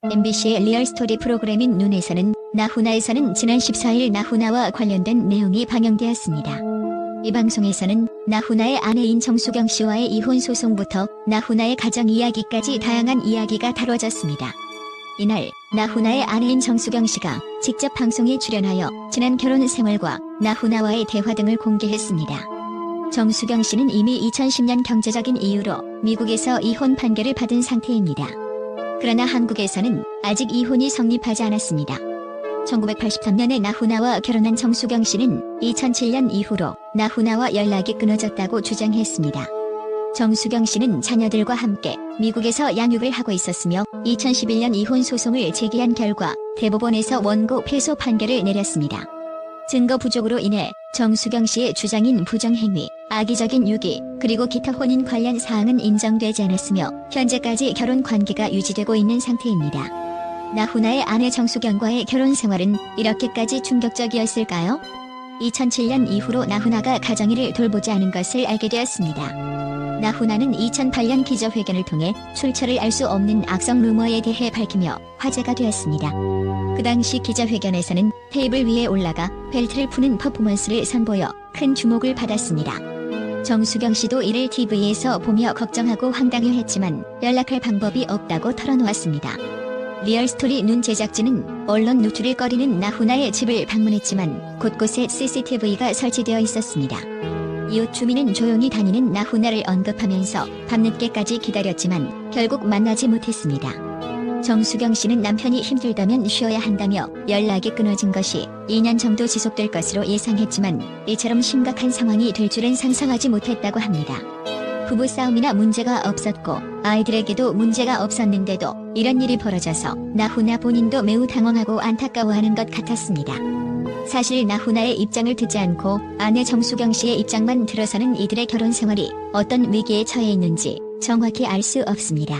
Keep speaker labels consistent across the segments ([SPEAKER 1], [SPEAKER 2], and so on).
[SPEAKER 1] MBC의 리얼스토리 프로그램인 눈에서는 나훈아에서는 지난 14일 나훈아와 관련된 내용이 방영되었습니다. 이 방송에서는 나훈아의 아내인 정수경 씨와의 이혼 소송부터 나훈아의 가정 이야기까지 다양한 이야기가 다뤄졌습니다. 이날 나훈아의 아내인 정수경 씨가 직접 방송에 출연하여 지난 결혼 생활과 나훈아와의 대화 등을 공개했습니다. 정수경 씨는 이미 2010년 경제적인 이유로 미국에서 이혼 판결을 받은 상태입니다. 그러나 한국에서는 아직 이혼이 성립하지 않았습니다. 1983년에 나훈아와 결혼한 정수경 씨는 2007년 이후로 나훈아와 연락이 끊어졌다고 주장했습니다. 정수경 씨는 자녀들과 함께 미국에서 양육을 하고 있었으며 2011년 이혼 소송을 제기한 결과 대법원에서 원고 패소 판결을 내렸습니다. 증거 부족으로 인해 정수경 씨의 주장인 부정행위, 악의적인 유기, 그리고 기타 혼인 관련 사항은 인정되지 않았으며 현재까지 결혼 관계가 유지되고 있는 상태입니다. 나훈아의 아내 정수경과의 결혼 생활은 이렇게까지 충격적이었을까요? 2007년 이후로 나훈아가 가정일을 돌보지 않은 것을 알게 되었습니다. 나훈아는 2008년 기자회견을 통해 출처를 알 수 없는 악성 루머에 대해 밝히며 화제가 되었습니다. 그 당시 기자회견에서는 테이블 위에 올라가 벨트를 푸는 퍼포먼스를 선보여 큰 주목을 받았습니다. 정수경 씨도 이를 TV에서 보며 걱정하고 황당해했지만 연락할 방법이 없다고 털어놓았습니다. 리얼스토리 눈 제작진은 언론 노출을 꺼리는 나훈아의 집을 방문했지만 곳곳에 CCTV가 설치되어 있었습니다. 이웃 주민은 조용히 다니는 나훈아를 언급하면서 밤늦게까지 기다렸지만 결국 만나지 못했습니다. 정수경 씨는 남편이 힘들다면 쉬어야 한다며 연락이 끊어진 것이 2년 정도 지속될 것으로 예상했지만 이처럼 심각한 상황이 될 줄은 상상하지 못했다고 합니다. 부부싸움이나 문제가 없었고 아이들에게도 문제가 없었는데도 이런 일이 벌어져서 나훈아 본인도 매우 당황하고 안타까워하는 것 같았습니다. 사실 나훈아의 입장을 듣지 않고 아내 정수경 씨의 입장만 들어서는 이들의 결혼 생활이 어떤 위기에 처해 있는지 정확히 알 수 없습니다.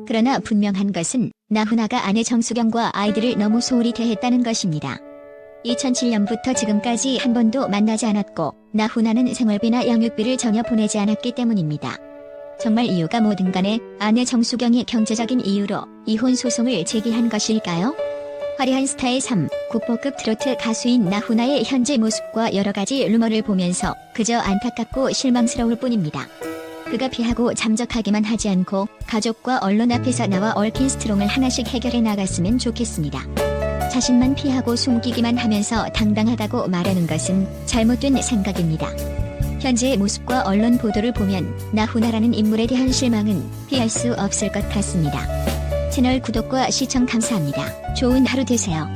[SPEAKER 1] 그러나 분명한 것은 나훈아가 아내 정수경과 아이들을 너무 소홀히 대했다는 것입니다. 2007년부터 지금까지 한 번도 만나지 않았고 나훈아는 생활비나 양육비를 전혀 보내지 않았기 때문입니다. 정말 이유가 뭐든 간에 아내 정수경이 경제적인 이유로 이혼 소송을 제기한 것일까요? 화려한 스타의 삶, 국보급 트로트 가수인 나훈아의 현재 모습과 여러가지 루머를 보면서 그저 안타깝고 실망스러울 뿐입니다. 그가 피하고 잠적하기만 하지 않고 가족과 언론 앞에서 나와 얽힌 스트롱을 하나씩 해결해 나갔으면 좋겠습니다. 자신만 피하고 숨기기만 하면서 당당하다고 말하는 것은 잘못된 생각입니다. 현재의 모습과 언론 보도를 보면 나훈아라는 인물에 대한 실망은 피할 수 없을 것 같습니다. 채널 구독과 시청 감사합니다. 좋은 하루 되세요.